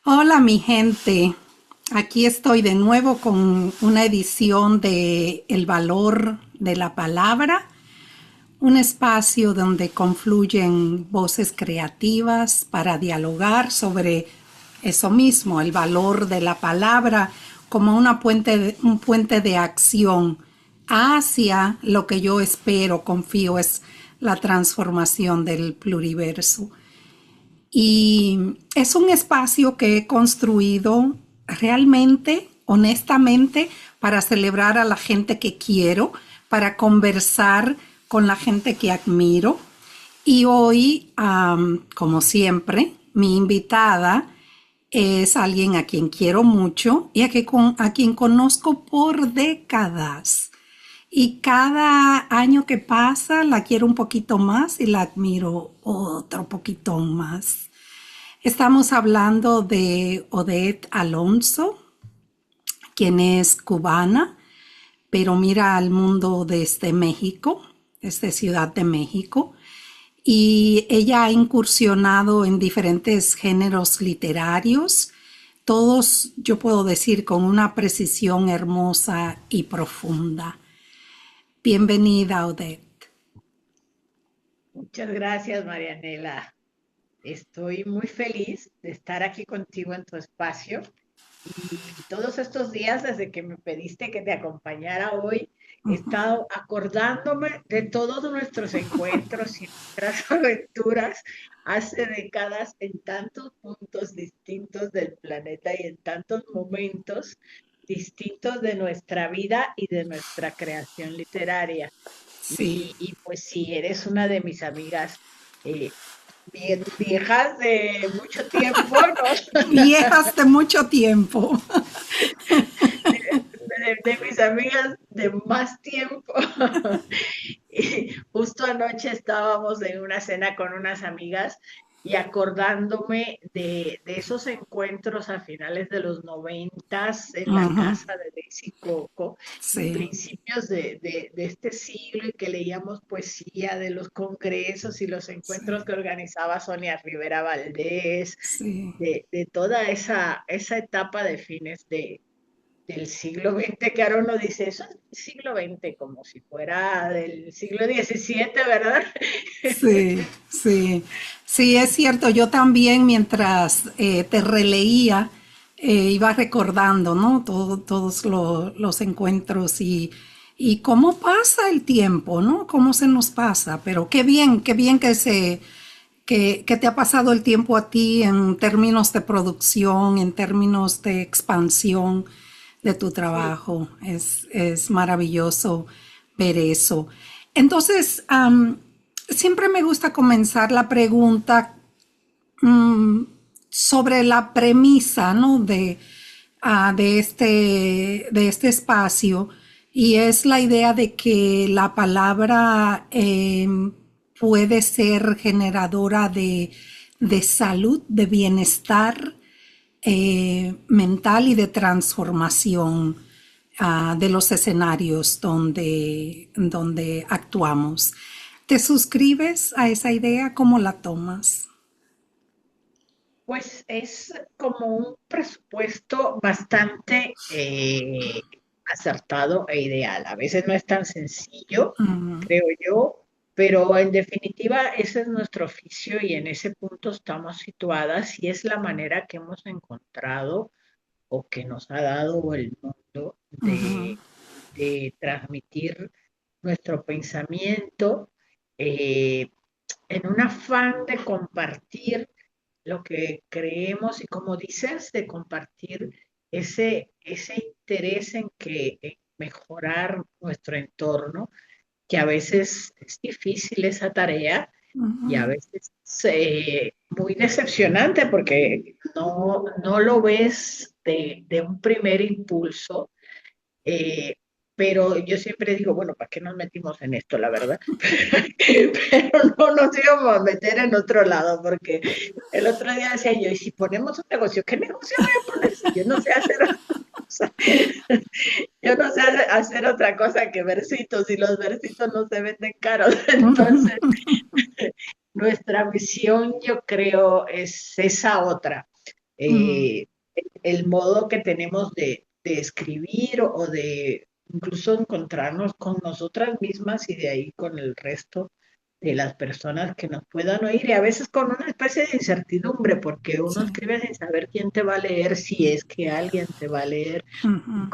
Hola mi gente, aquí estoy de nuevo con una edición de El valor de la palabra, un espacio donde confluyen voces creativas para dialogar sobre eso mismo, el valor de la palabra como un puente de acción hacia lo que yo espero, confío es la transformación del pluriverso. Y es un espacio que he construido realmente, honestamente, para celebrar a la gente que quiero, para conversar con la gente que admiro. Y hoy, como siempre, mi invitada es alguien a quien quiero mucho y a quien conozco por décadas. Y cada año que pasa la quiero un poquito más y la admiro otro poquito más. Estamos hablando de Odette Alonso, quien es cubana, pero mira al mundo desde México, desde Ciudad de México. Y ella ha incursionado en diferentes géneros literarios, todos, yo puedo decir, con una precisión hermosa y profunda. Bienvenida, Odette. Muchas gracias, Marianela. Estoy muy feliz de estar aquí contigo en tu espacio y todos estos días desde que me pediste que te acompañara hoy, he estado acordándome de todos nuestros encuentros y nuestras aventuras hace décadas en tantos puntos distintos del planeta y en tantos momentos distintos de nuestra vida y de nuestra creación literaria. Sí, Pues sí, eres una de mis amigas eh, bien viejas de mucho tiempo, ¿no? viejas de mucho tiempo. De mis amigas de más tiempo. Y justo anoche estábamos en una cena con unas amigas y acordándome de esos encuentros a finales de los 90 en la Ujú, casa de Daisy Coco y sí, principios de este siglo y que leíamos poesía de los congresos y los encuentros sí, que organizaba Sonia Rivera Valdés, sí. de toda esa etapa de fines del siglo XX, que ahora uno dice, eso es siglo XX, como si fuera del siglo XVII, ¿verdad? Sí, sí, sí, es cierto. Yo también mientras te releía, iba recordando, ¿no? Todos los encuentros y cómo pasa el tiempo, ¿no? Cómo se nos pasa. Pero qué bien que te ha pasado el tiempo a ti en términos de producción, en términos de expansión de tu Sí, trabajo. Es maravilloso ver eso. Entonces, siempre me gusta comenzar la pregunta sobre la premisa, ¿no? De este espacio, y es la idea de que la palabra puede ser generadora de salud, de bienestar mental y de transformación de los escenarios donde actuamos. ¿Te suscribes a esa idea? ¿Cómo la tomas? pues es como un presupuesto bastante acertado e ideal. A veces no es tan sencillo, creo yo, pero en definitiva ese es nuestro oficio y en ese punto estamos situadas y es la manera que hemos encontrado o que nos ha dado el mundo de transmitir nuestro pensamiento eh, en un afán de compartir lo que creemos y como dices, de compartir ese interés en mejorar nuestro entorno, que a veces es difícil esa tarea y a veces muy decepcionante porque no lo ves de un primer impulso, eh, pero yo siempre digo, bueno, ¿para qué nos metimos en esto, la verdad? Pero no nos íbamos a meter en otro lado, porque el otro día decía yo, ¿y si ponemos un negocio? ¿Qué negocio voy a poner si yo no sé hacer otra cosa? Yo no sé hacer otra cosa que versitos y los versitos no se venden caros. Entonces, nuestra misión, yo creo, es esa otra. mm, el modo que tenemos de escribir o de incluso encontrarnos con nosotras mismas y de ahí con el resto de las personas que nos puedan oír y a veces con una especie de incertidumbre porque uno sí, escribe sin saber quién te va a leer, si es que alguien te va a leer y ujú,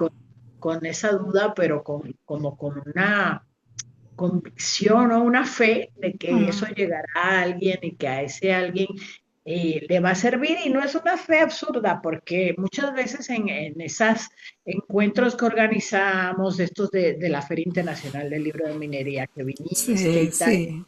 con esa duda, pero como con una convicción o una fe de que eso mm, llegará a alguien y que a ese alguien le va a servir y no es una fe absurda porque muchas veces en esos encuentros que organizamos, estos de la Feria Internacional del Libro de Minería que viniste sí, y tal, sí,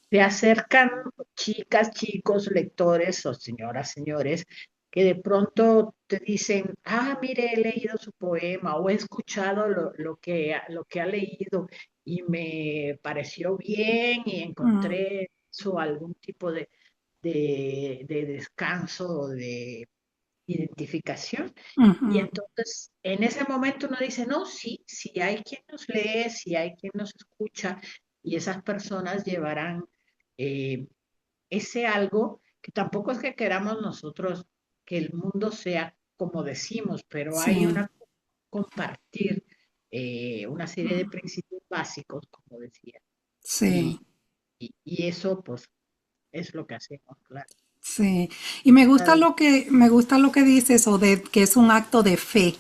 se acercan chicas, chicos, lectores o señoras, señores, que de pronto te dicen, ah, mire, he leído su poema o he escuchado lo que ha leído y me pareció bien y mm, encontré eso algún tipo de descanso o de identificación. Y ujú, entonces, en ese momento uno dice, no, sí, sí hay quien nos lee, sí hay quien nos escucha, y esas personas llevarán eh, ese algo que tampoco es que queramos nosotros que el mundo sea como decimos, pero hay sí, una compartir una serie de mm, principios básicos, como decía, sí. y, y eso pues es lo que hacemos, claro. Sí, y me gusta lo que dices o de que es un acto de fe,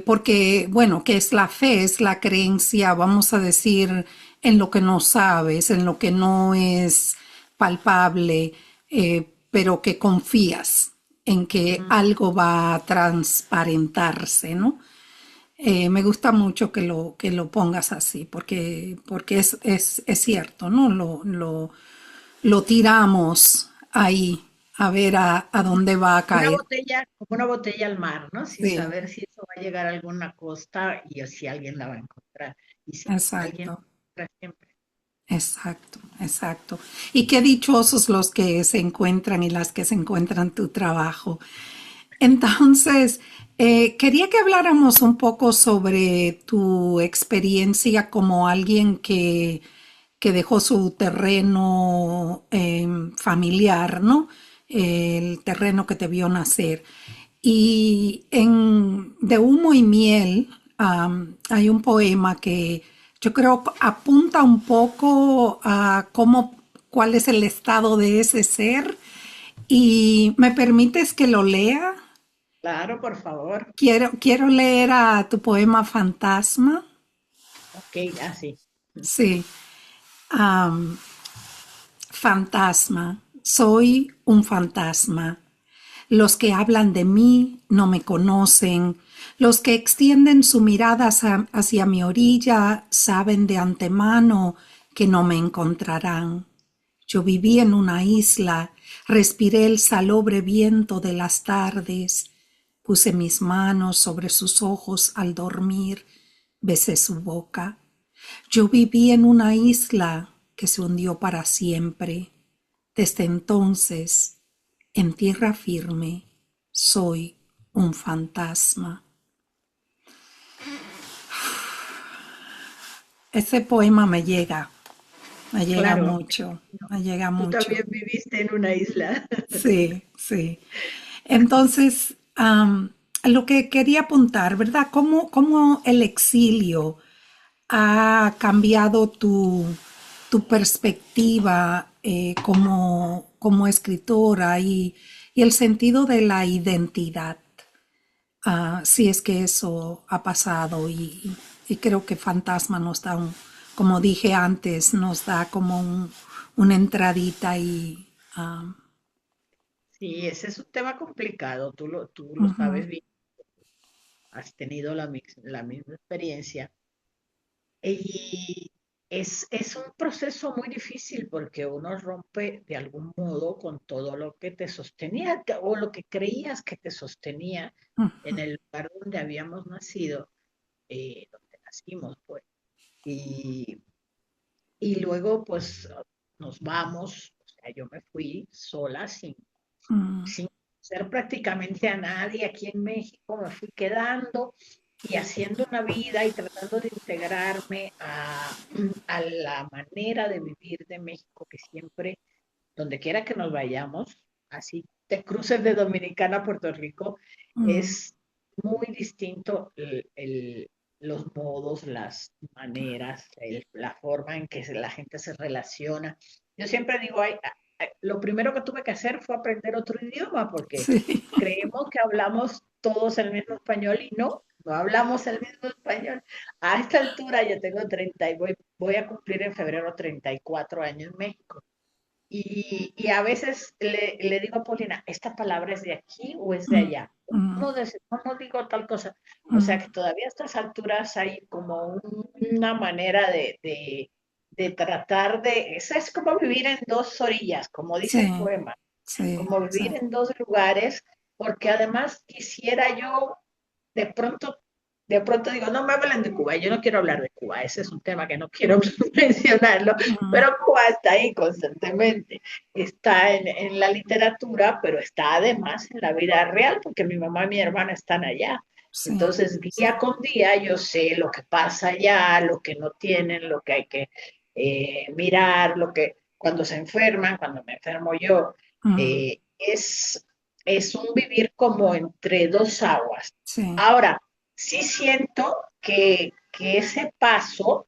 porque bueno, que es la fe, es la creencia, vamos a decir, en lo que no sabes, en lo que no es palpable, pero que confías en que Ujú. algo va a transparentarse, ¿no? Me gusta mucho que lo pongas así, porque es cierto, ¿no? Lo tiramos ahí a ver a dónde va a Una caer. botella, como una botella al mar, ¿no? Sin Sí, saber si eso va a llegar a alguna costa y si alguien la va a encontrar. Y si alguien exacto, la encuentra siempre. exacto, exacto. Y qué dichosos los que se encuentran y las que se encuentran tu trabajo. Entonces, quería que habláramos un poco sobre tu experiencia como alguien que dejó su terreno familiar, ¿no? El terreno que te vio nacer. Y en De humo y miel hay un poema que yo creo apunta un poco a cómo, cuál es el estado de ese ser. ¿Y me permites que lo lea? Claro, por favor. Quiero leer a tu poema Fantasma. Ok, así. Sí. Am, Fantasma. Soy un fantasma. Los que hablan de mí no me conocen. Los que extienden su mirada hacia mi orilla saben de antemano que no me encontrarán. Yo viví en una isla, respiré el salobre viento de las tardes, puse mis manos sobre sus ojos al dormir, besé su boca. Yo viví en una isla que se hundió para siempre. Desde entonces, en tierra firme, soy un fantasma. Ese poema me llega Claro, mucho, me llega tú mucho. también viviste en una isla. Sí, sí. Entonces, lo que quería apuntar, ¿verdad? ¿Cómo el exilio ha cambiado tu perspectiva como escritora y el sentido de la identidad? Si es que eso ha pasado y creo que Fantasma nos da como dije antes, nos da como una entradita y Sí, ese es un tema complicado, tú lo ujú, sabes bien, has tenido la misma experiencia. Y es un proceso muy difícil porque uno rompe de algún modo con todo lo que te sostenía o lo que creías que te sostenía en el lugar donde habíamos nacido, donde nacimos, pues. Y, y luego, pues, nos vamos, o sea, yo me fui sola, mm, sin ser prácticamente a nadie aquí en México, me fui quedando y haciendo una vida y tratando de integrarme a la manera de vivir de México que siempre, donde quiera que nos vayamos, así te cruces de Dominicana a Puerto Rico, Mm, es muy distinto los modos, las maneras, la forma en que la gente se relaciona. Yo siempre digo, lo primero que tuve que hacer fue aprender otro idioma, porque sí. creemos que hablamos todos el mismo español y no hablamos el mismo español. A esta altura yo tengo 30 y voy a cumplir en febrero 34 años en México. Y a veces le digo a Paulina, ¿esta palabra es de aquí o es de Mm, allá? mm, No digo tal cosa. O sea mm, que todavía a estas alturas hay como una manera de tratar de, eso es como vivir en dos orillas, como dice el sí, poema, sí, como sí. vivir en dos lugares, porque además quisiera yo de pronto, de pronto digo, no me hablen de Cuba, yo no quiero hablar de Cuba, ese es un tema que no quiero mencionarlo, Mm, pero Cuba está ahí constantemente, está en la literatura, pero está además en la vida real, porque mi mamá y mi hermana están allá. sí, Entonces, sí. día con día, yo sé lo que pasa allá, lo que no tienen, lo que hay que mirar, lo que cuando se enferman, cuando me enfermo yo, Mm, eh, es, es un vivir como entre dos aguas. sí. Ahora, sí siento que ese paso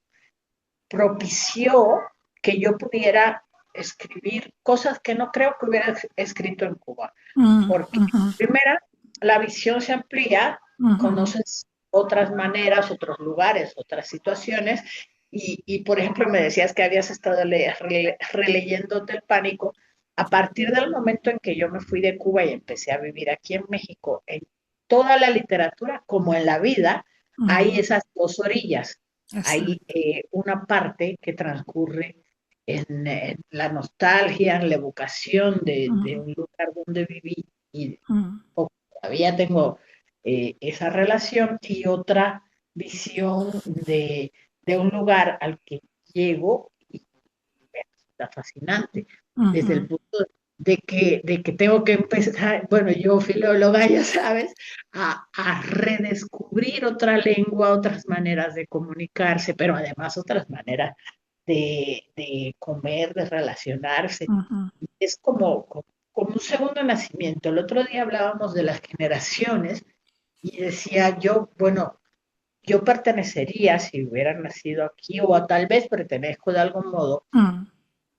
propició que yo pudiera escribir cosas que no creo que hubiera escrito en Cuba. Mm, Porque, ujú, primera, la visión se amplía, ujú, conoces otras maneras, otros lugares, otras situaciones. Por ejemplo, me decías que habías estado releyéndote el pánico. A partir del momento en que yo me fui de Cuba y empecé a vivir aquí en México, en toda la literatura, como en la vida, hay ujú. esas dos orillas. Hay Exacto. una parte que transcurre en la nostalgia, en la evocación de Mm, un lugar donde viví y mm, todavía tengo esa relación y otra visión de un lugar al que llego y me resulta fascinante desde el ujú, punto de que tengo que empezar, bueno, yo filóloga, ya sabes, a redescubrir otra lengua, otras maneras de comunicarse, pero además otras maneras de comer, de relacionarse. ujú, Es como un segundo nacimiento. El otro día hablábamos de las generaciones y decía yo, bueno, yo pertenecería, si hubiera nacido aquí, o tal vez pertenezco de algún modo, mm,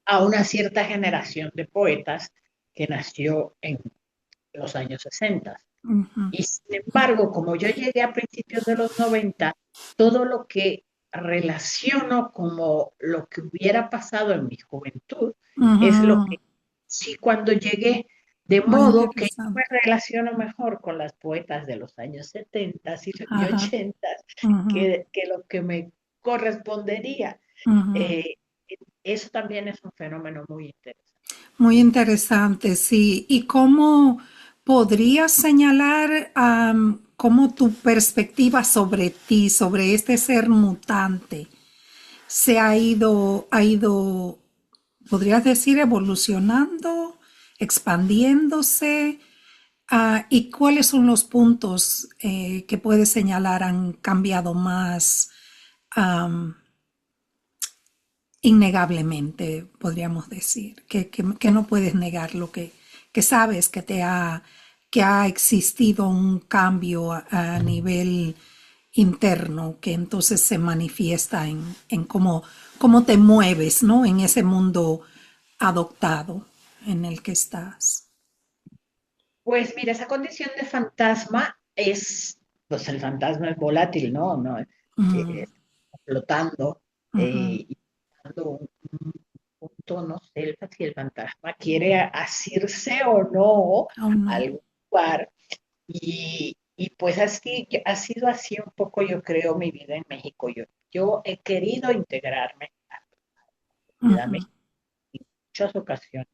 a una cierta generación de poetas que nació en los años 60. ujú, Y sin embargo, como yo llegué a principios de los 90, todo lo que relaciono como lo que hubiera pasado en mi juventud es lo ujú. que sí cuando llegué, de Muy modo que yo me interesante. relaciono mejor con las poetas de los años 70 y Ajá. 80 Ujú, que lo que me correspondería. ujú. Eh, Eso también es un fenómeno muy interesante. Muy interesante, sí. ¿Y cómo podrías señalar cómo tu perspectiva sobre ti, sobre este ser mutante, se ha ido, podrías decir, evolucionando, expandiéndose? ¿Y cuáles son los puntos que puedes señalar han cambiado más am, innegablemente, podríamos decir? Que no puedes negar lo que sabes que ha existido un cambio a nivel interno que entonces se manifiesta en cómo te mueves, ¿no? En ese mundo adoptado en el que estás. Pues mira, esa condición de fantasma pues el fantasma es volátil, ¿no? No, Mm, flotando ujú, y dando un punto, no sé si el fantasma quiere asirse o no aún a no. algún lugar. Y pues así, ha sido así un poco, yo creo, mi vida en México. Yo he querido integrarme a la sociedad Ujú, mexicana en muchas ocasiones.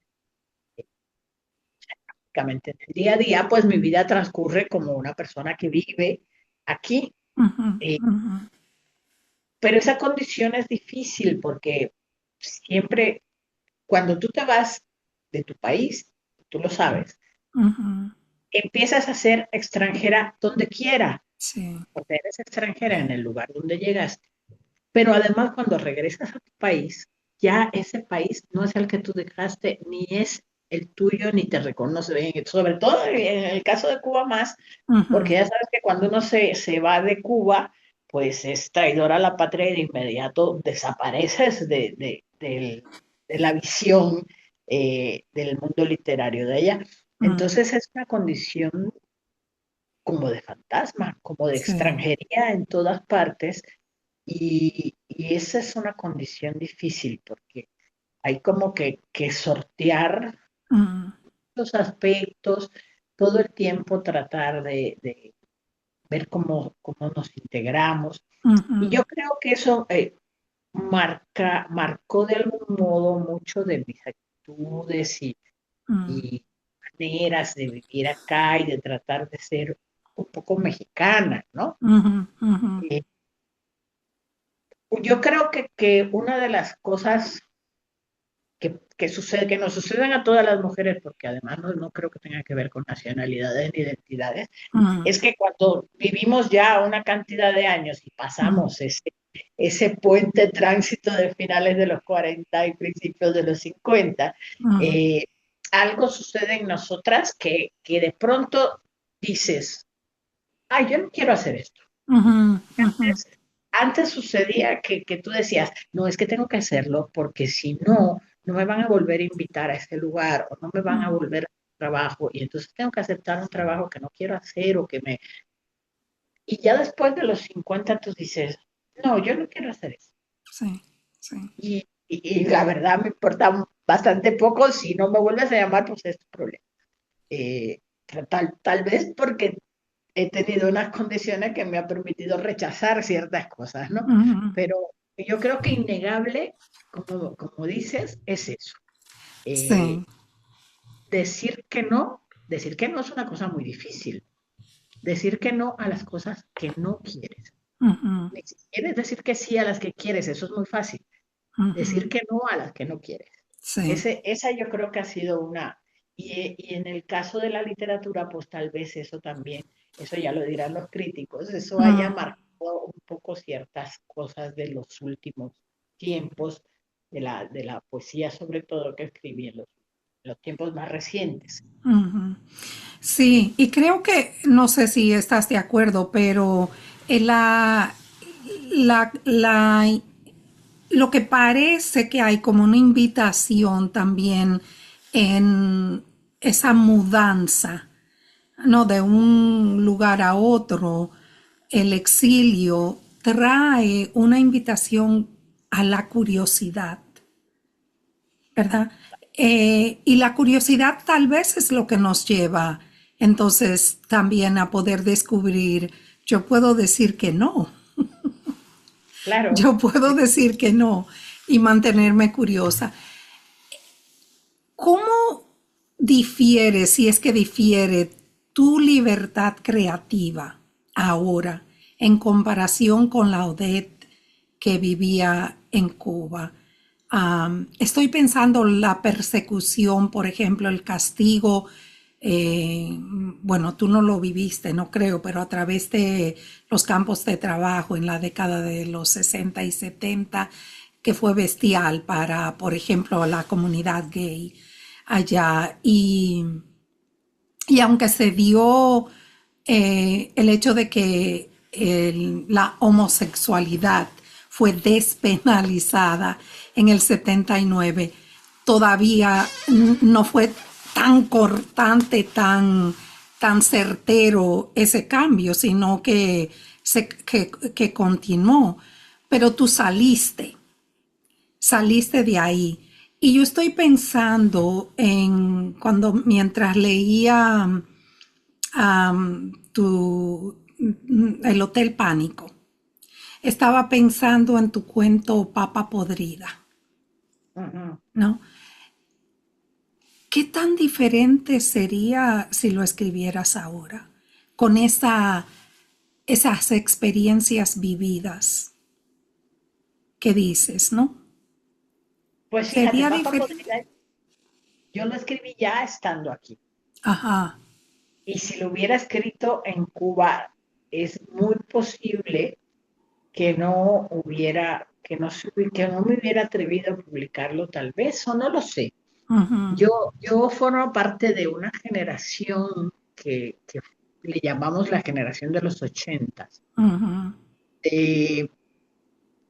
Prácticamente en el día a día, pues mi vida transcurre como una persona que vive aquí. ujú, Eh, ujú, pero esa condición es difícil porque siempre, cuando tú te vas de tu país, tú lo sabes, ujú. empiezas a ser extranjera donde quiera, Sí, porque eres extranjera en el lugar donde llegaste. Pero además, cuando regresas a tu país, ya ese país no es el que tú dejaste, ni es el tuyo ni te reconoce, sobre todo en el caso de Cuba más, porque Ujú, ya sabes que cuando uno se va de Cuba, pues es traidor a la patria y de inmediato desapareces de la visión del mundo literario de allá. ujú, Entonces es una condición como de fantasma, como de sí. extranjería en todas partes, y esa es una condición difícil porque hay como que sortear Ujú, los aspectos, todo el tiempo tratar de ver cómo nos integramos. Y ujú, yo creo que eso marcó de algún modo mucho de mis actitudes ujú, y maneras de vivir acá y de tratar de ser un poco mexicana, ¿no? ujú, ujú, Eh, yo creo que una de las cosas que sucede, que nos suceden a todas las mujeres, porque además no creo que tenga que ver con nacionalidades ni identidades, ujú, es que cuando vivimos ya una cantidad de años y ujú, pasamos ese puente tránsito de finales de los 40 y principios de los 50, ujú, eh, algo sucede en nosotras que de pronto dices, ay, yo no quiero hacer esto. ujú, ujú, Antes sucedía que tú decías, no, es que tengo que hacerlo porque si no, no me van a volver a invitar a ese lugar o no me van a ujú, volver a trabajo y entonces tengo que aceptar un trabajo que no quiero hacer o que me... Y ya después de los 50 tú dices, no, yo no quiero hacer eso. sí, sí. Y la verdad me importa bastante poco, si no me vuelves a llamar, pues es tu problema. Eh, tal vez porque he tenido unas condiciones que me han permitido rechazar ciertas cosas, ¿no? Ujú, Pero yo creo que innegable, como dices, es eso. Eh, sí. decir que no es una cosa muy difícil. Decir que no a las cosas que no quieres. Ujú, Ni siquiera es decir que sí a las que quieres, eso es muy fácil. Decir ujú, que no a las que no quieres. sí. Esa yo creo que ha sido una, y en el caso de la literatura, pues tal vez eso también, eso ya lo dirán los críticos, eso haya Mm, marcado un poco ciertas cosas de los últimos tiempos, de la poesía sobre todo que escribí en los tiempos más recientes. ujú. Sí, y creo que, no sé si estás de acuerdo, pero la, la, la, lo que parece que hay como una invitación también en esa mudanza, ¿no? De un lugar a otro, el exilio trae una invitación a la curiosidad, ¿verdad? Y la curiosidad tal vez es lo que nos lleva entonces también a poder descubrir, yo puedo decir que no, Claro, yo puedo decir que no y mantenerme curiosa. ¿Cómo difiere, si es que difiere, tu libertad creativa ahora en comparación con la Odette que vivía en Cuba? Estoy pensando la persecución, por ejemplo, el castigo. Bueno, tú no lo viviste, no creo, pero a través de los campos de trabajo en la década de los 60 y 70, que fue bestial para, por ejemplo, la comunidad gay allá. Y aunque se dio el hecho de que la homosexualidad fue despenalizada en el 79, todavía no fue tan cortante, tan certero ese cambio, sino que continuó. Pero tú saliste de ahí. Y yo estoy pensando en cuando mientras leía El Hotel Pánico, estaba pensando en tu cuento Papa Podrida, ujú. ¿no? ¿Qué tan diferente sería si lo escribieras ahora, con esas experiencias vividas que dices, ¿no? Pues fíjate, Sería Papa diferente. Podrida, yo lo escribí ya estando aquí. Ajá. Y si lo hubiera escrito en Cuba, es muy posible que no hubiera, que no me hubiera atrevido a publicarlo tal vez, o no lo sé. Ujú, Yo formo parte de una generación que le llamamos la generación de los 80. ujú.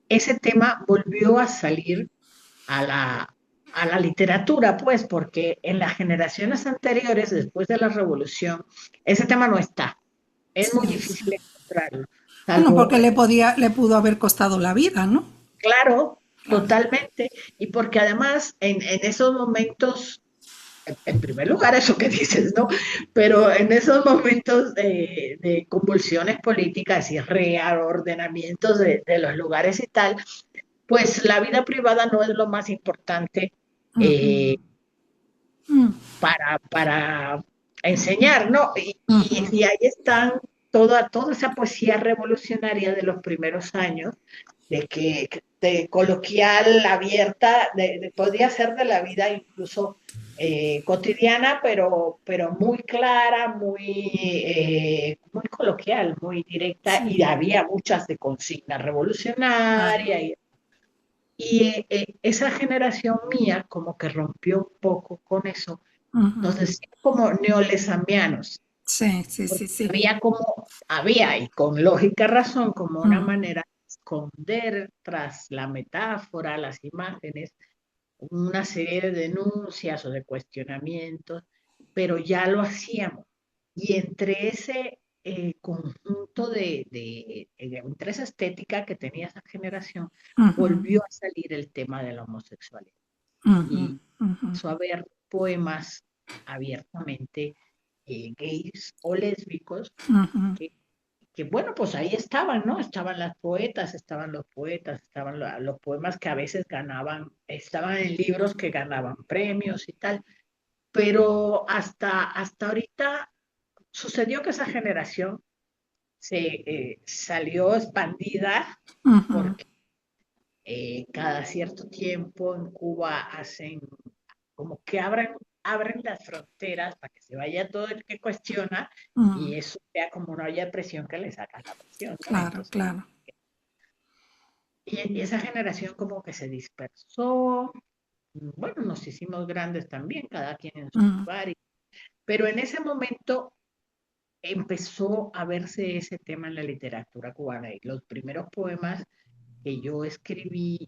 Ese tema volvió a salir a a la literatura, pues, porque en las generaciones anteriores, después de la revolución, ese tema no está. Es muy Sí, sí. difícil encontrarlo, Bueno, salvo, porque le pudo haber costado la vida, ¿no? claro, Claro. totalmente, y porque además en esos momentos, en primer lugar, eso que dices, ¿no? Pero en esos momentos de convulsiones políticas y reordenamientos de los lugares y tal, pues la vida privada no es lo más importante Ujú, eh, mm, para enseñar, ¿no? ujú. Y ahí están toda esa poesía revolucionaria de los primeros años, de que de coloquial, abierta, podía ser de la vida incluso cotidiana, pero muy clara, muy coloquial, muy directa, y Sí, había muchas de consigna claro. revolucionaria, y esa generación mía como que rompió un poco con eso. Nos Ujú. decían como neolesamianos, Sí, sí, porque sí, sí. había, y con lógica razón, como una Ujú, manera de esconder tras la metáfora, las imágenes, una serie de denuncias o de cuestionamientos, pero ya lo hacíamos. Y entre ese conjunto entre esa estética que tenía esa generación, ujú, volvió a salir el tema de la homosexualidad. ujú, Y ujú, empezó a haber poemas abiertamente gays o lésbicos ujú, que, que, bueno, pues ahí estaban, ¿no? Estaban las poetas, estaban los poetas, estaban los poemas que a veces ganaban, estaban en libros que ganaban premios y tal, pero hasta ahorita sucedió que esa generación salió expandida ujú. porque cada cierto tiempo en Cuba hacen como que abren las fronteras para que se vaya todo el que cuestiona Mm, y eso sea como no haya presión que le saca la presión, ¿no? claro, Entonces, claro. y esa generación como que se dispersó, bueno, nos hicimos grandes también, cada quien en su Mm, lugar, pero en ese momento empezó a verse ese tema en la literatura cubana y los primeros poemas que yo escribí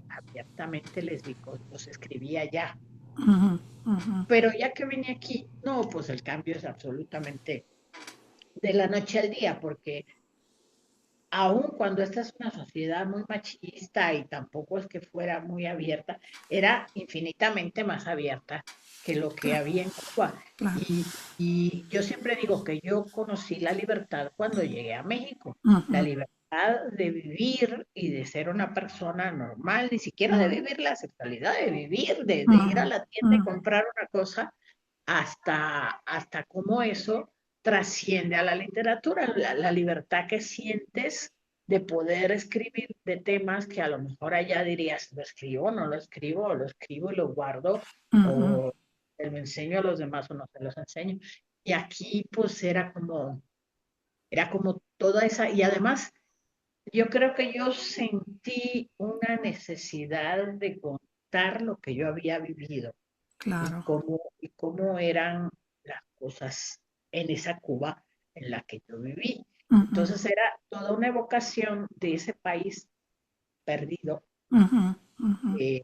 abiertamente lésbicos, los escribí allá. ujú, ujú. Pero ya que vine aquí, no, pues el cambio es absolutamente de la noche al día, porque aun cuando esta es una sociedad muy machista y tampoco es que fuera muy abierta, era infinitamente más abierta que lo que Claro, había en Cuba. claro. Y yo siempre digo que yo conocí la libertad cuando llegué a México, la Ujú, libertad de vivir y de ser una persona normal, ni siquiera de mm, vivir la sexualidad, de vivir, de ir a ujú, la tienda y mm, comprar una cosa hasta cómo eso trasciende a la literatura, la libertad que sientes de poder escribir de temas que a lo mejor allá dirías, lo escribo, no lo escribo, o lo escribo y lo guardo, ujú. o se lo enseño a los demás o no se los enseño. Y aquí pues era como toda esa, y además yo creo que yo sentí una necesidad de contar lo que yo había vivido Claro. y cómo eran las cosas en esa Cuba en la que yo viví. Ujú, Entonces era toda una evocación de ese país perdido ujú, ujú, eh,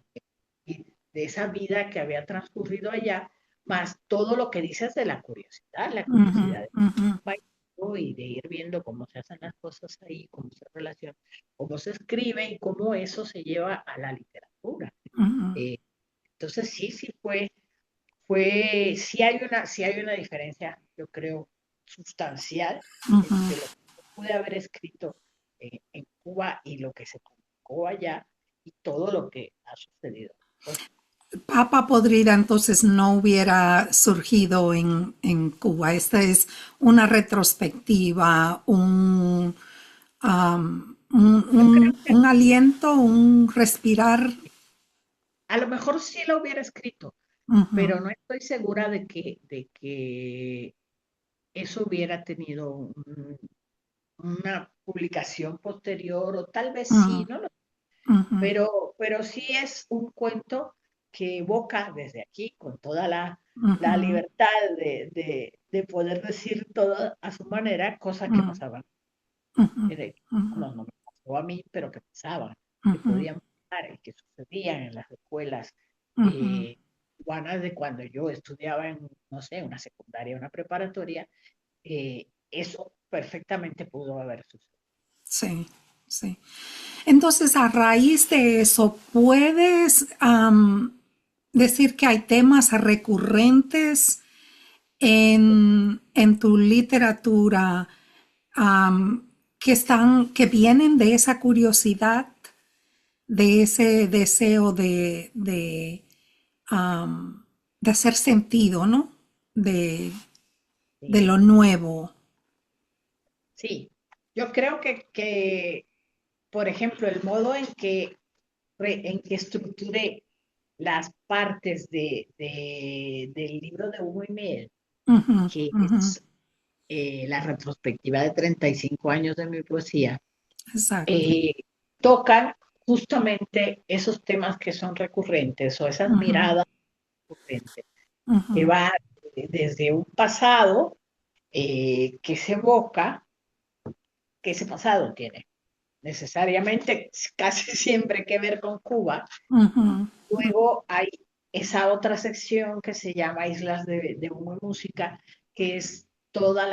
y de esa vida que había transcurrido allá, más todo lo que dices de la ujú, curiosidad de ujú, país y de ir viendo cómo se hacen las cosas ahí, cómo se relaciona, cómo se escribe y cómo eso se lleva a la literatura. ujú, Eh, entonces sí sí hay una diferencia, yo creo, sustancial ujú. entre lo que pude haber escrito en Cuba y lo que se publicó allá y todo lo que ha sucedido. Pues, Papa Podrida entonces no hubiera surgido en Cuba. Esta es una retrospectiva, yo creo que un aliento, un respirar. a lo mejor sí lo hubiera escrito, Ujú, pero no estoy segura de que eso hubiera tenido una publicación posterior, o tal vez ujú, sí, ¿no? ujú, Pero sí es un cuento que evoca desde aquí con toda la Ujú, libertad de poder decir todo a su manera, cosas que ujú, pasaban. ujú, eh, ujú, no me pasó a mí, pero que pasaban, que ujú, podían pasar y que sucedían en las escuelas ujú. eh, cubanas de cuando yo estudiaba en, no sé, una secundaria, una preparatoria, eso perfectamente pudo haber sucedido. Sí, sí. Entonces, a raíz de eso, ¿puedes decir que hay temas recurrentes en tu literatura que vienen de esa curiosidad, de ese deseo de hacer sentido, ¿no? De Sí, lo nuevo. sí. Yo creo que, por ejemplo, el modo en que estructuré las partes del libro de Humo y Miel, Ujú, que ujú, es la retrospectiva de 35 años de mi poesía, exacto. eh, tocan justamente esos temas que son recurrentes o esas Ujú, miradas recurrentes, que ujú, va desde un pasado que se evoca, que ese pasado tiene necesariamente casi siempre que ver con Cuba. ujú, Luego hay esa otra sección que se llama Islas de Humo y Música, que es toda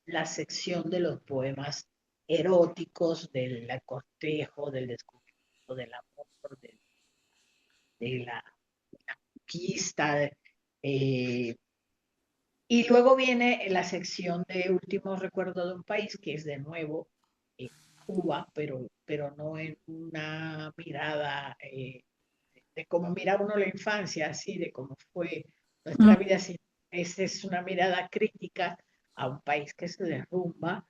la sección de los poemas eróticos, del cortejo, del descubrimiento del amor, de la conquista. eh, y luego viene la sección de Últimos Recuerdos de un País, que es de nuevo Cuba, pero no en una mirada de cómo mira uno la infancia, así de cómo fue nuestra vida. Esa es una mirada crítica a un país que se derrumba,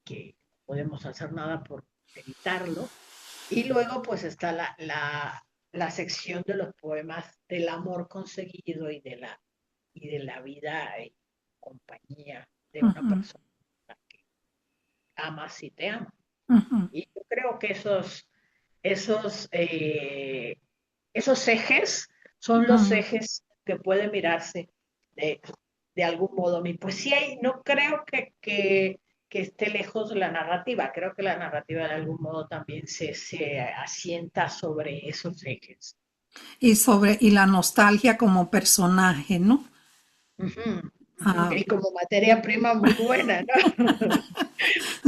que no podemos hacer nada por evitarlo. Y luego pues está la sección de los poemas del amor conseguido y de la vida en compañía de una ujú, persona que amas y te ama. ujú, Y yo creo que esos ejes son los ujú. ejes que puede mirarse de, de algún modo mi poesía y no creo que esté lejos de la narrativa, creo que la narrativa de algún modo también se asienta sobre esos ejes. Y la nostalgia como personaje, ¿no? Ujú, ujú. Ah, Y como materia prima muy buena, ¿no?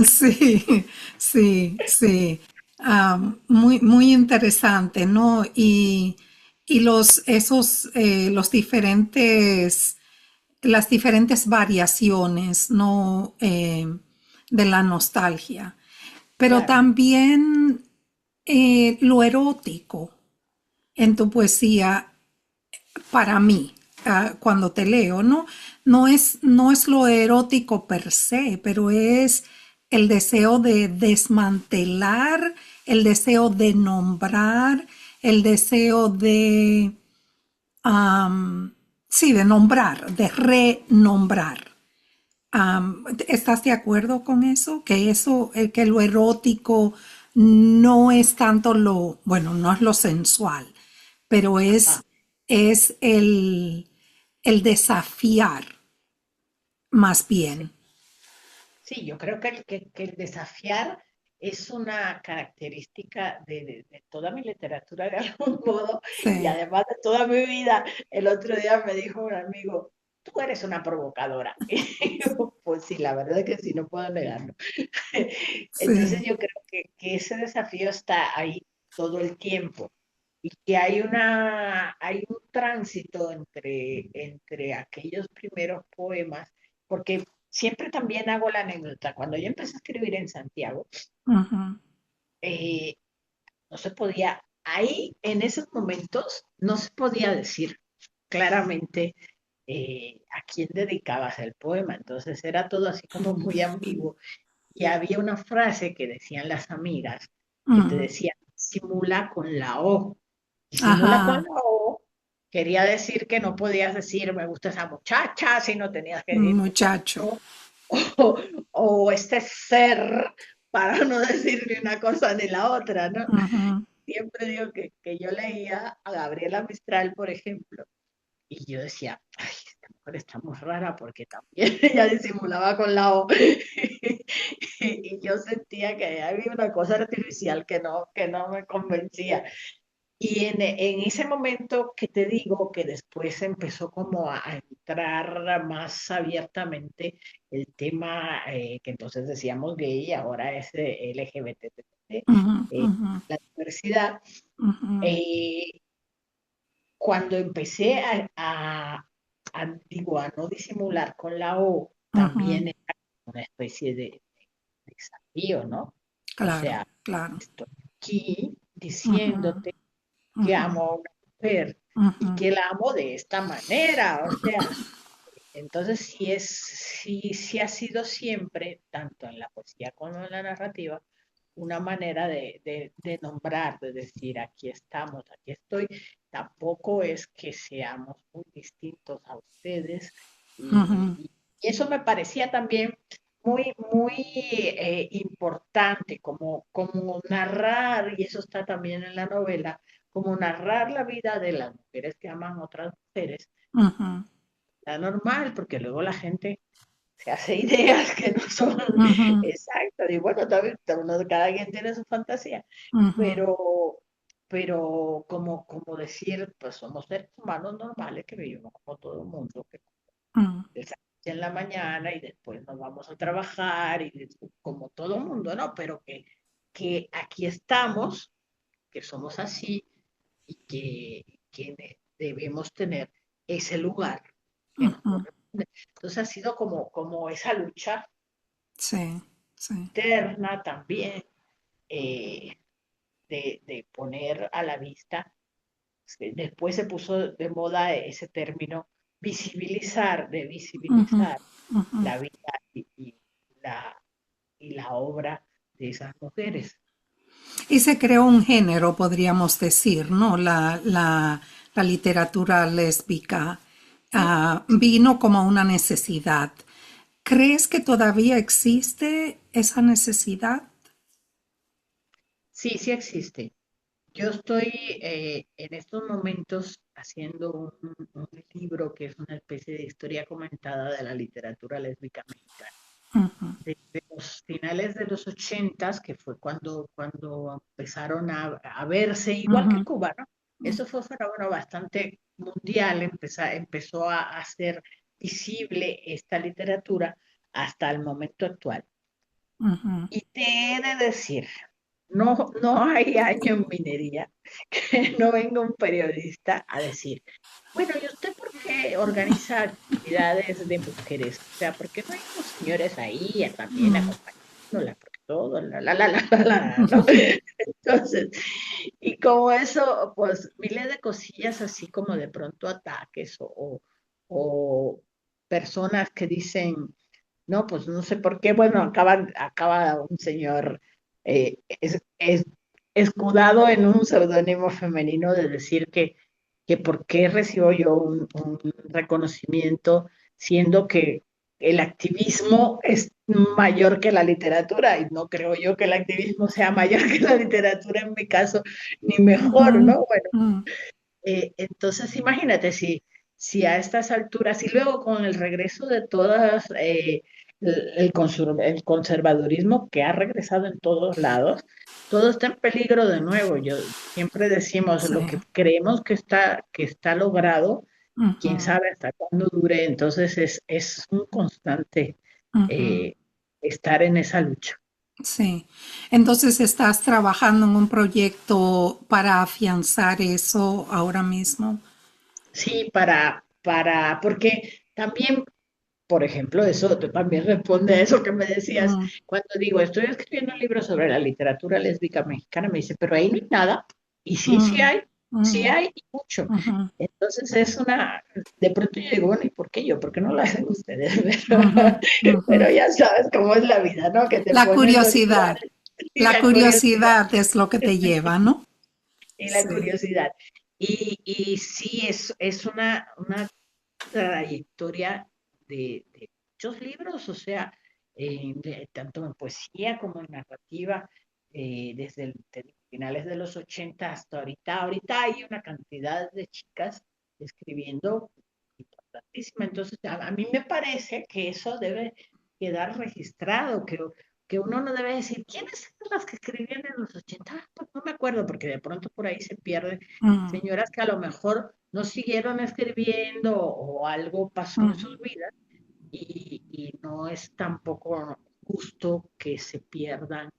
sí, sí, sí. Muy, muy interesante, ¿no? Y las diferentes variaciones, ¿no? De la nostalgia. Pero Claro. también lo erótico en tu poesía para mí, cuando te leo, ¿no? No es lo erótico per se, pero es el deseo de desmantelar, el deseo de nombrar, el deseo um, sí, de nombrar, de renombrar. ¿Estás de acuerdo con eso? Que lo erótico no es tanto bueno, no es lo sensual, pero Ajá. es el desafiar más Sí. bien. Sí, yo creo que el desafiar es una característica de toda mi literatura de algún modo y Sí, además de toda mi vida. El otro día me dijo un amigo, tú eres una provocadora. Y yo, pues sí, la verdad es que sí, no puedo negarlo. Entonces sí. yo creo que ese desafío está ahí todo el tiempo y que hay un tránsito entre aquellos primeros poemas, porque siempre también hago la anécdota. Cuando yo empecé a escribir en Santiago, Ujú, eh, no se podía, ahí en esos momentos no se podía decir claramente a quién dedicabas el poema. Entonces era todo así como muy ambiguo. Y había una frase que decían las amigas, que te ujú. decían, simula con la O. Y simula con Ajá, la O quería decir que no podías decir me gusta esa muchacha, sino tenías que decir muchacho. muchacho o, o este ser, para no decir ni una cosa ni la otra, ¿no? Ujú, siempre digo que yo leía a Gabriela Mistral, por ejemplo, y yo decía, ay, esta mujer está muy rara porque también ella disimulaba con la O. Y yo sentía que había una cosa artificial que no me convencía. Y en ese momento que te digo que después empezó como a entrar más abiertamente el tema que entonces decíamos gay, ahora es LGBT, Ujú, ujú, la diversidad, ujú, eh, cuando empecé digo, a no disimular con la O, ujú. también era una especie de desafío, ¿no? O Claro, sea, claro. estoy aquí Ujú, diciéndote que ujú, amo a una mujer y ujú, que la amo de esta manera, o sea, entonces sí ha sido siempre, tanto en la poesía como en la narrativa, una manera de nombrar, de decir, aquí estamos, aquí estoy. Tampoco es que seamos muy distintos a ustedes ujú, y eso me parecía también muy importante, como narrar, y eso está también en la novela, como narrar la vida de las mujeres que aman a otras mujeres, ujú, está normal, porque luego la gente se hace ideas que no son ujú, exactas, y bueno, también, cada quien tiene su fantasía, ujú, pero, pero como decir, pues somos seres humanos normales que vivimos como todo el mundo, que ujú, en la mañana y después nos vamos a trabajar y como todo el mundo, ¿no? Pero que aquí estamos, que somos así y que debemos tener ese lugar que nos ujú. corresponde. Entonces ha sido como esa lucha Sí, sí. interna también eh, de poner a la vista. Después se puso de moda ese término de Ujú, visibilizar ujú. la vida la, y la obra de esas mujeres. Y se creó un género, podríamos decir, ¿no? La literatura lésbica vino como una necesidad. ¿Crees que todavía existe esa necesidad? Sí, sí existe. Yo estoy en estos momentos haciendo un libro que es una especie de historia comentada de la literatura lésbica mexicana. Desde los finales de los ochentas, que fue cuando empezaron a verse, igual que Ujú, Cuba, ¿no? Eso fue un fenómeno bastante mundial, empezó a ser visible esta literatura hasta el momento actual. ujú, Y te he de decir, no hay año en minería que no venga un periodista a decir, bueno, ¿y usted por qué organiza actividades de mujeres? O sea, ¿por qué no hay unos señores ahí también acompañándola? Porque todo, ¿no? Entonces, y como eso, pues miles de cosillas así como de pronto ataques o personas que dicen, no, pues no sé por qué, bueno, acaba un señor escudado en un seudónimo femenino de decir que por qué recibo yo un reconocimiento siendo que el activismo es mayor que la literatura y no creo yo que el activismo sea mayor que la literatura en mi caso, ni mejor, ujú, ¿no? Bueno, ujú, entonces, imagínate si a estas alturas y luego con el regreso de todas, el conservadurismo que ha regresado en todos lados, todo está en peligro de nuevo. Siempre decimos sí, lo que creemos que está logrado, quién ujú, sabe hasta cuándo dure. Entonces es un constante ujú, eh, estar en esa lucha. sí. Entonces estás trabajando en un proyecto para afianzar eso ahora mismo. Sí, porque también por ejemplo, eso también responde a eso que me decías. Mm, Cuando digo, estoy escribiendo un libro sobre la literatura lésbica mexicana, me dice, pero ahí no hay nada. Y mm, sí mm, hay y mucho. ujú, Entonces de pronto yo digo, bueno, ¿y por qué yo? ¿Por qué no lo hacen ustedes? ujú, ujú. Pero ya sabes cómo es la vida, ¿no? Que te pone en los lugares y La curiosidad es lo que te lleva, ¿no? y la Sí. curiosidad. Y sí, es una trayectoria de muchos libros, o sea, tanto en poesía como en narrativa, desde el finales de los 80 hasta ahorita. Ahorita hay una cantidad de chicas escribiendo importantísima. Entonces, a mí me parece que eso debe quedar registrado, que uno no debe decir, ¿quiénes eran las que escribían en los 80? Ah, pues no me acuerdo, porque de pronto por ahí se pierden Mm, señoras que a lo mejor no siguieron escribiendo o algo pasó en sus mm. vidas y no es tampoco justo que se pierdan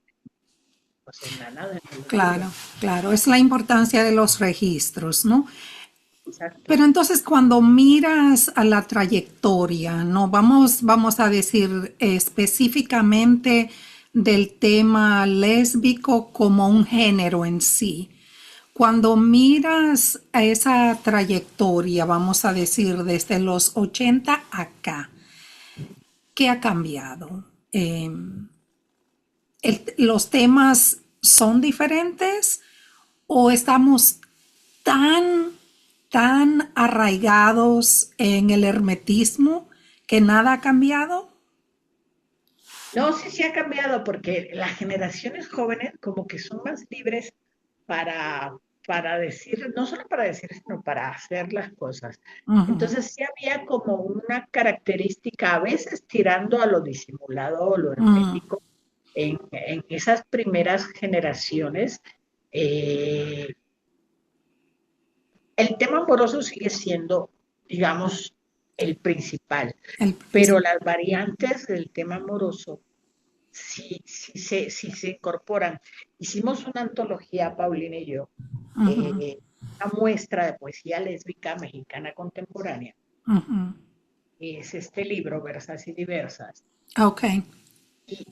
pues, en la nada, en el olvido. Claro, claro, es la importancia de los registros, ¿no? Exacto. Pero entonces cuando miras a la trayectoria, no vamos a decir específicamente del tema lésbico como un género en sí. Cuando miras a esa trayectoria, vamos a decir desde los 80 acá, ¿qué ha cambiado? ¿Los temas son diferentes o estamos tan, tan arraigados en el hermetismo que nada ha cambiado? No, sí, sí ha cambiado porque las generaciones jóvenes como que son más libres para, para decir, no solo para decir, sino para hacer las cosas. Ujú, Entonces sí había como una característica, a veces tirando a lo disimulado o lo mm, hermético, en esas primeras generaciones. eh, el tema amoroso sigue siendo, digamos, el principal, el pero príncipe. las variantes del tema amoroso sí se incorporan. Hicimos una antología, Paulina y yo, Ujú, una muestra de poesía lésbica mexicana contemporánea. ujú. Es este libro, Versas y Diversas. Ok. Y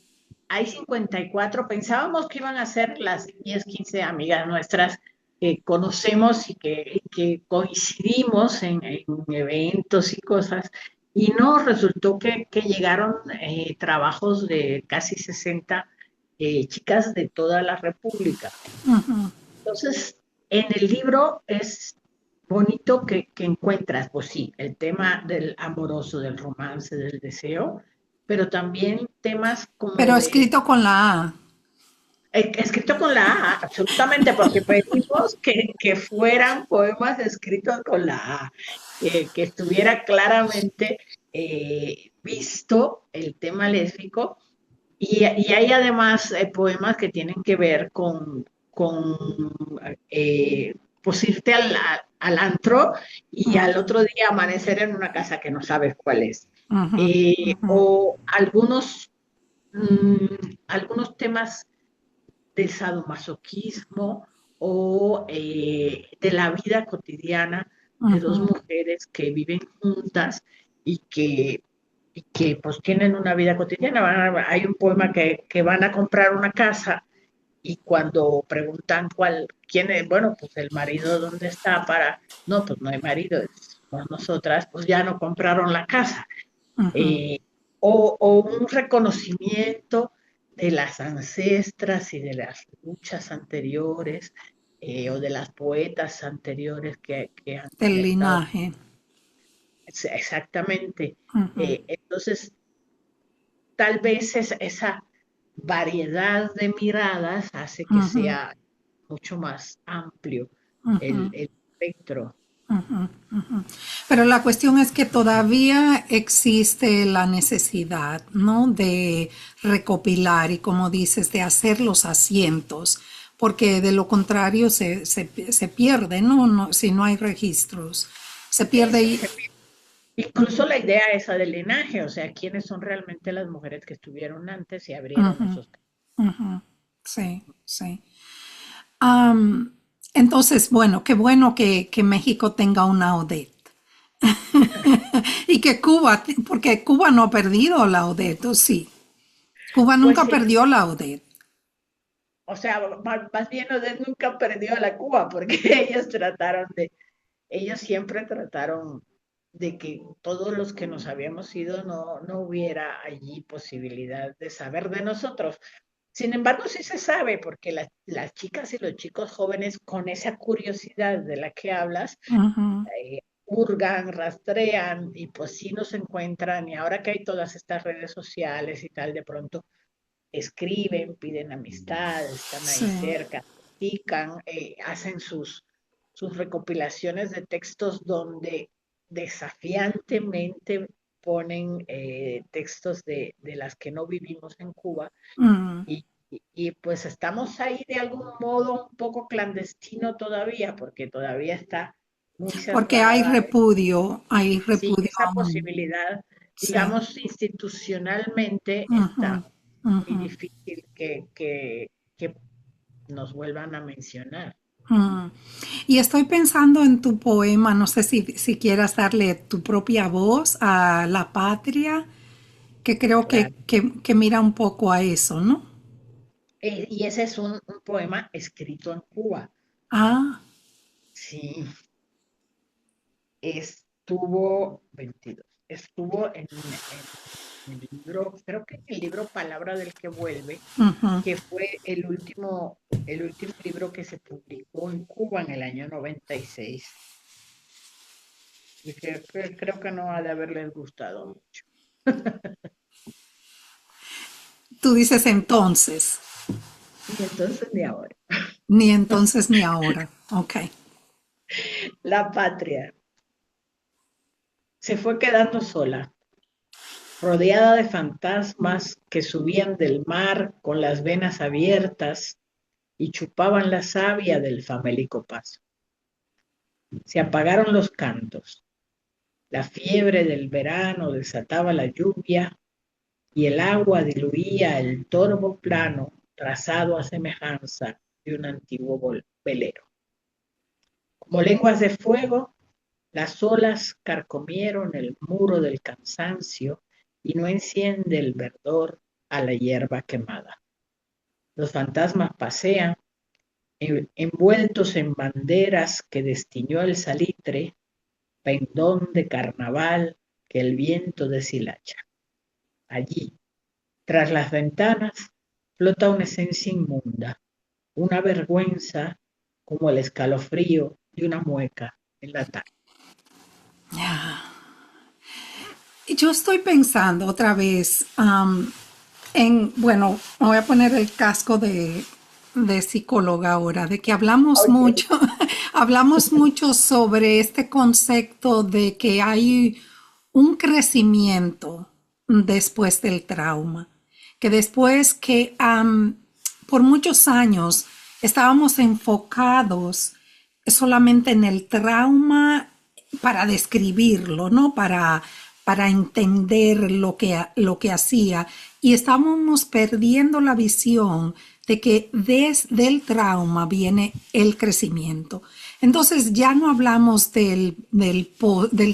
hay 54, pensábamos que iban a ser las 10, 15 amigas nuestras que conocemos y que coincidimos en eventos y cosas, y no, resultó que llegaron trabajos de casi 60 chicas de toda la República. Ujú, Entonces, en el libro es bonito que encuentras, pues sí, el tema del amoroso, del romance, del deseo, pero también temas como pero de, escrito con la A. escrito con la A, absolutamente, porque pedimos que fueran poemas escritos con la A, que estuviera claramente visto el tema lésbico y hay además poemas que tienen que ver con pues irte al antro y al Ujú, otro día amanecer en una casa que no sabes cuál es. ujú, ujú, O algunos temas del sadomasoquismo o de la vida cotidiana de dos ujú, mujeres que viven juntas y que pues tienen una vida cotidiana. Hay un poema que van a comprar una casa y cuando preguntan quién es, bueno, pues el marido dónde está no, pues no hay marido, somos nosotras, pues ya no compraron la casa. ujú. Eh, o un reconocimiento de las ancestras y de las luchas anteriores o de las poetas anteriores que han Del estado. linaje. Exactamente. Ujú, Entonces, tal vez esa variedad de miradas hace que ujú, sea mucho más amplio ujú. el espectro. Ujú, ujú. Pero la cuestión es que todavía existe la necesidad, ¿no? De recopilar y, como dices, de hacer los asientos, porque de lo contrario se pierde, ¿no? Si no hay registros, se pierde Eso, y... incluso la idea esa del linaje, o sea, quiénes son realmente las mujeres que estuvieron antes y abrieron Ujú, esos. ujú. Sí, sí. Am, entonces, bueno que México tenga una Odette. Y que Cuba, porque Cuba no ha perdido la Odette, ¿o sí? Cuba Pues nunca sí, perdió la Odette. o sea, más bien Odette nunca perdió a la Cuba porque ellos siempre trataron de que todos los que nos habíamos ido no hubiera allí posibilidad de saber de nosotros. Sin embargo, sí se sabe, porque las chicas y los chicos jóvenes, con esa curiosidad de la que hablas, Ujú, hurgan, rastrean y pues sí nos encuentran. Y ahora que hay todas estas redes sociales y tal, de pronto escriben, piden amistad, están ahí sí. cerca. practican, hacen sus recopilaciones de textos donde desafiantemente ponen textos de las que no vivimos en Cuba Mm. y pues estamos ahí de algún modo un poco clandestino todavía, porque todavía está muy Porque hay cerrada, repudio, hay sí, repudio esa aún. posibilidad, Sí. digamos, institucionalmente Ujú, está muy ujú. difícil que nos vuelvan a mencionar. Mm. Y estoy pensando en tu poema, no sé si quieras darle tu propia voz a la patria, que creo Claro. que mira un poco a eso, ¿no? Y ese es un poema escrito en Cuba. Ah, Sí, estuvo 22, estuvo en el libro, creo que en el libro Palabra del que vuelve, ujú. que fue el último libro que se publicó en Cuba en el año 96. Y creo que no ha de haberles gustado mucho. Tú dices entonces, Y entonces de ahora, ni entonces ni ahora. Ok. la patria se fue quedando sola, rodeada de fantasmas que subían del mar con las venas abiertas y chupaban la savia del famélico paso. Se apagaron los cantos, la fiebre del verano desataba la lluvia y el agua diluía el torvo plano trazado a semejanza de un antiguo velero. Como lenguas de fuego, las olas carcomieron el muro del cansancio y no enciende el verdor a la hierba quemada. Los fantasmas pasean, envueltos en banderas que destiñó el salitre, pendón de carnaval que el viento deshilacha. Allí, tras las ventanas, flota una esencia inmunda, una vergüenza como el escalofrío de una mueca en la tarde. Yo estoy pensando otra vez bueno, me voy a poner el casco de psicóloga ahora, de que hablamos Okay. mucho, hablamos mucho sobre este concepto de que hay un crecimiento después del trauma, que después que por muchos años estábamos enfocados solamente en el trauma para describirlo, ¿no? Para entender lo que hacía. Y estábamos perdiendo la visión de que desde el trauma viene el crecimiento. Entonces ya no hablamos del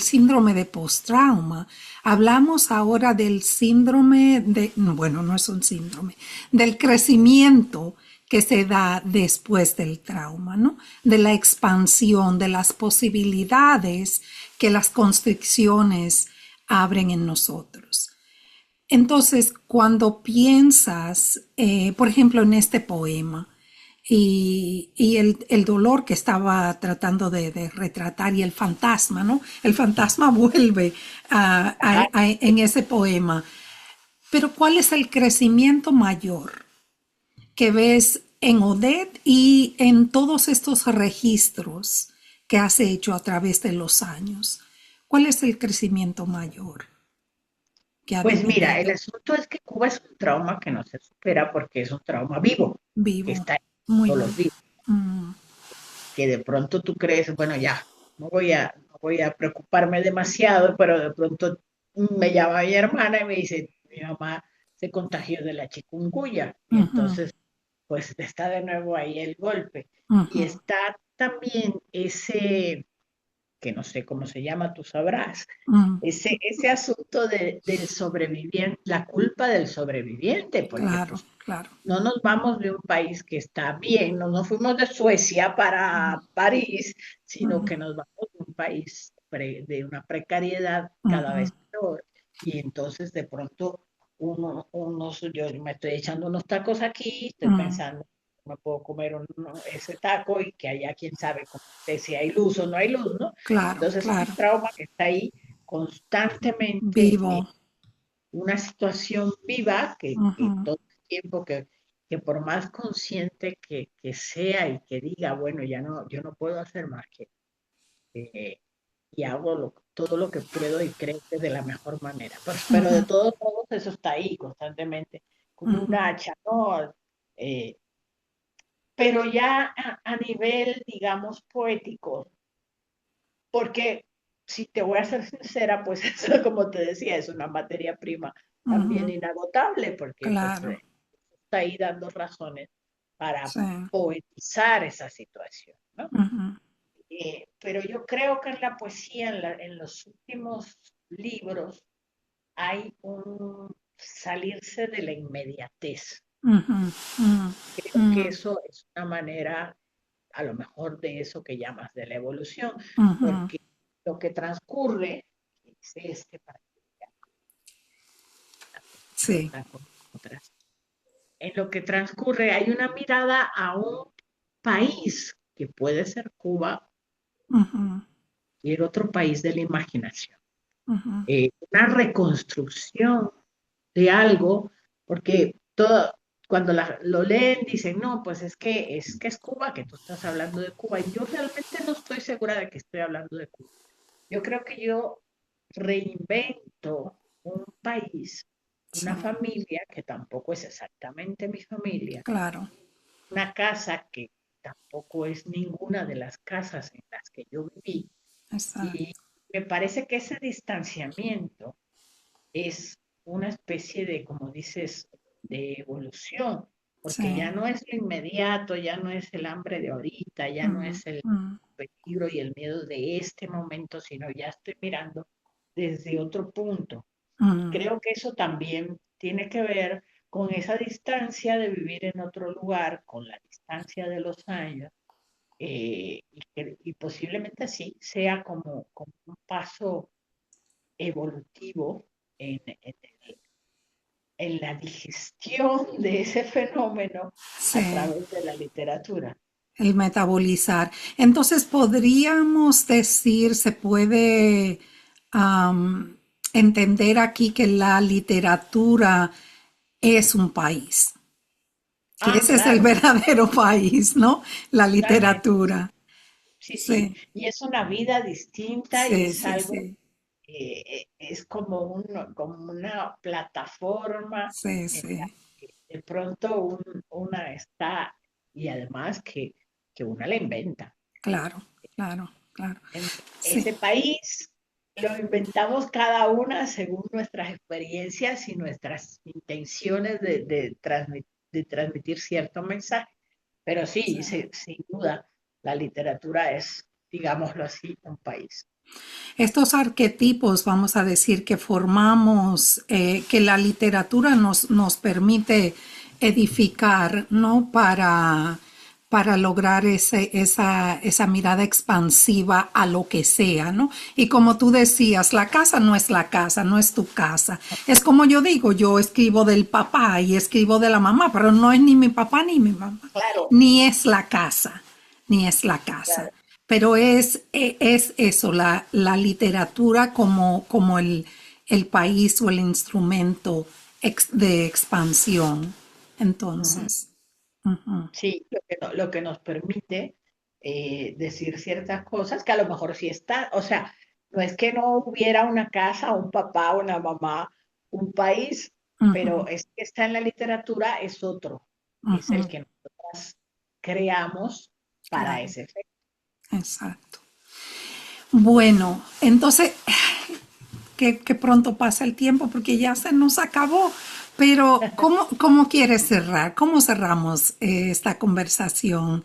síndrome de post-trauma, hablamos ahora del síndrome de, bueno, no es un síndrome, del crecimiento que se da después del trauma, ¿no? De la expansión, de las posibilidades que las constricciones abren en nosotros. Entonces, cuando piensas, por ejemplo, en este poema y el dolor que estaba tratando de retratar y el fantasma, ¿no? El fantasma vuelve Ajá. en ese poema. Pero ¿cuál es el crecimiento mayor que ves en Odette y en todos estos registros que has hecho a través de los años? ¿Cuál es el crecimiento mayor que ha Pues mira, el dividido asunto es que Cuba es un trauma que no se supera porque es un trauma vivo, que vivo? está en Muy todos bien. los días, Mm, que de pronto tú crees, bueno, ya, no voy a preocuparme demasiado, pero de pronto me llama mi hermana y me dice, mi mamá se contagió de la chikungunya y ujú, entonces pues está de nuevo ahí el golpe. Y ujú, está también ese, que no sé cómo se llama, tú sabrás, mm, ese asunto del sobreviviente, la culpa del sobreviviente, porque claro, pues claro. no nos vamos de un país que está bien, no nos fuimos de Suecia para París, sino Ujú, que nos vamos de un país de una precariedad cada ujú, vez peor. Y entonces de pronto yo me estoy echando unos tacos aquí, estoy mm, pensando, me puedo comer ese taco y que allá quién sabe si hay luz o no hay luz, ¿no? claro, Entonces es un claro. trauma que está ahí constantemente, Vivo. una situación viva que Ujú, todo el tiempo que por más consciente que sea y que diga, bueno, ya no, yo no puedo hacer más eh, y hago todo lo que puedo y creo que de la mejor manera. Pero de Ujú, todos modos, eso está ahí constantemente, como un ujú, hacha, ¿no? Eh, pero ya a nivel, digamos, poético, porque si te voy a ser sincera, pues eso, como te decía, es una materia prima también ujú. inagotable, porque pues Claro, está ahí dando razones para sí. poetizar esa situación, ¿no? Ujú, Pero yo creo que en la poesía, en los últimos libros, hay un salirse de la inmediatez. ujú, ujú, Creo que eso es una manera, a lo mejor, de eso que llamas de la evolución, ujú. porque lo que transcurre, que dice para que Sí. está con otras, en lo que transcurre hay una mirada a un país que puede ser Cuba, Ujú, y el otro país de la imaginación. ujú. Una reconstrucción de algo, porque todo, cuando lo leen dicen, no, pues es Cuba, que tú estás hablando de Cuba. Y yo realmente no estoy segura de que estoy hablando de Cuba. Yo creo que yo reinvento un país, Sí, una familia que tampoco es exactamente mi familia, claro. una casa que tampoco es ninguna de las casas en las que yo viví. Y Exacto. me parece que ese distanciamiento es una especie de, como dices, de evolución, porque Sí. ya no es lo inmediato, ya no es el hambre de ahorita, ya no Mm, es el mm, peligro y el miedo de este momento, sino ya estoy mirando desde otro punto. Y mm. creo que eso también tiene que ver con esa distancia de vivir en otro lugar, con la distancia de los años, y posiblemente así sea como un paso evolutivo en la digestión de ese fenómeno a Sí. través de la literatura. El metabolizar. Entonces, podríamos decir, se puede am, entender aquí que la literatura es un país, que Ah, ese es el claro, verdadero país, ¿no? La totalmente, sí, literatura. sí, sí. Sí, Y es una vida distinta y sí, es sí, algo, sí, es como una plataforma sí, en la sí, que de pronto una está, y además que una la inventa. claro, claro, claro. En Sí, ese país lo inventamos cada una según nuestras experiencias y nuestras intenciones de transmitir cierto mensaje. Pero sí. sí, sin duda, la literatura es, digámoslo así, un país. Estos arquetipos, vamos a decir, que formamos, que la literatura nos permite edificar, ¿no? Para lograr esa mirada expansiva a lo que sea, ¿no? Y como tú decías, la casa no es la casa, no es tu casa. Es como yo digo, yo escribo del papá y escribo de la mamá, pero no es ni mi papá ni mi mamá, Claro, ni es la casa, ni es la casa. claro. Pero es eso, la literatura como el país o el instrumento de expansión. Ujú. Entonces, ujú, Sí, lo que nos permite decir ciertas cosas que a lo mejor sí está, o sea, no es que no hubiera una casa, un papá, una mamá, un país, pero ujú, es que está en la literatura, es otro, es el ujú, que nosotras creamos para claro, ese efecto. exacto. Bueno, entonces, que pronto pasa el tiempo porque ya se nos acabó. Pero, ¿cómo quieres cerrar? ¿Cómo cerramos esta conversación?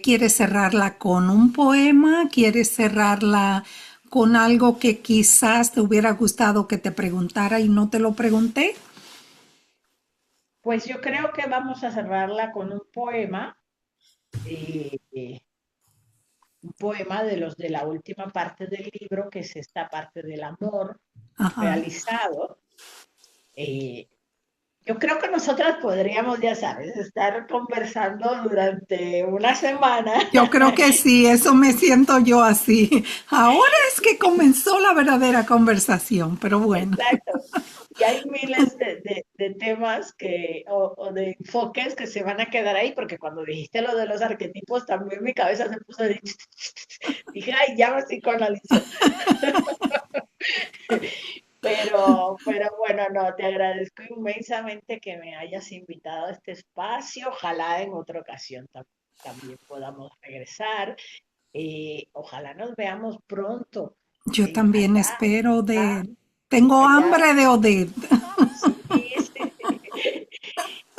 ¿Quieres cerrarla con un poema? ¿Quieres cerrarla con algo que quizás te hubiera gustado que te preguntara y no te lo pregunté? Pues yo creo que vamos a cerrarla con eh, eh, un poema de los de la última parte del libro, que es esta parte del amor Ajá. realizado. Eh, Yo creo que nosotras podríamos, ya sabes, estar conversando durante una semana. Yo creo que sí, eso me siento yo así. Ahora es que comenzó la verdadera conversación, pero bueno. Exacto. Y hay miles de temas o de enfoques que se van a quedar ahí, porque cuando dijiste lo de los arquetipos, también mi cabeza se puso de... Dije, ay, ya me psicoanalizo. Pero bueno, no, te agradezco inmensamente que me hayas invitado a este espacio. Ojalá en otra ocasión también podamos regresar. Ojalá nos veamos pronto. Yo también Allá, espero allá, de... Tengo allá. hambre de Odette. Sí.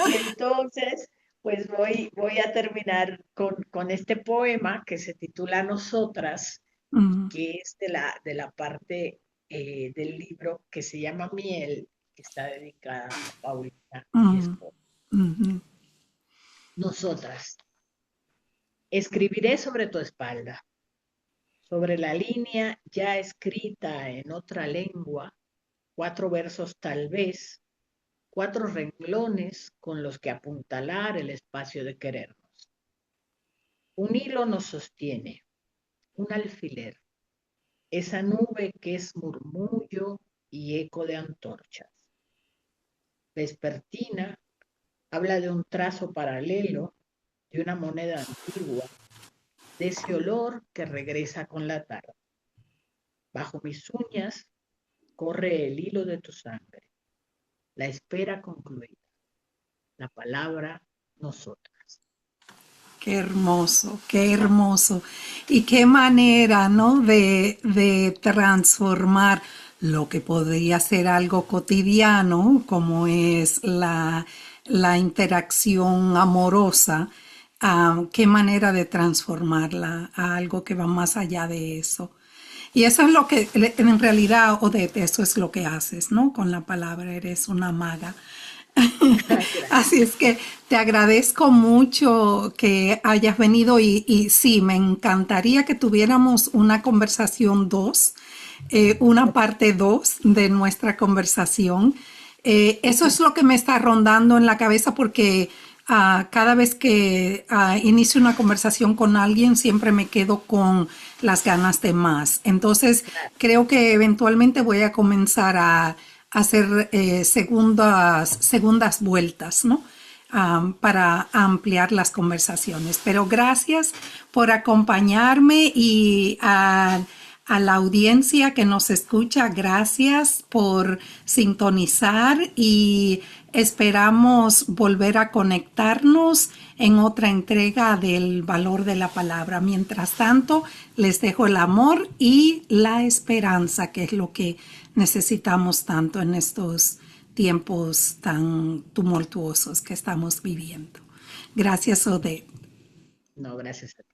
Y entonces, pues voy a terminar con este poema que se titula Nosotras, Mm, que es de la parte del libro que se llama Miel, que está dedicada a Paulina, mi mm, esposa. mm, Nosotras, escribiré sobre tu espalda, sobre la línea ya escrita en otra lengua, 4 versos tal vez, 4 renglones con los que apuntalar el espacio de querernos. Un hilo nos sostiene, un alfiler, esa nube que es murmullo y eco de antorchas. Vespertina habla de un trazo paralelo, de una moneda antigua, de ese olor que regresa con la tarde. Bajo mis uñas corre el hilo de tu sangre, la espera concluida, la palabra nosotras. qué hermoso, qué hermoso. Y qué manera, ¿no? De transformar lo que podría ser algo cotidiano, como es la interacción amorosa, qué manera de transformarla a algo que va más allá de eso. Y eso es lo que, en realidad, Odette, eso es lo que haces, ¿no? Con la palabra, eres una maga. Gracias. Así es que te agradezco mucho que hayas venido y sí, me encantaría que tuviéramos una conversación 2, una parte 2 de nuestra conversación. Eso es lo que me está rondando en la cabeza porque cada vez que inicio una conversación con alguien siempre me quedo con las ganas de más. Entonces creo que eventualmente voy a comenzar a hacer segundas vueltas, ¿no? Para ampliar las conversaciones. Pero gracias por acompañarme y a la audiencia que nos escucha, gracias por sintonizar y esperamos volver a conectarnos en otra entrega del valor de la palabra. Mientras tanto, les dejo el amor y la esperanza, que es lo que necesitamos tanto en estos tiempos tan tumultuosos que estamos viviendo. Gracias, Odette. No, gracias a ti.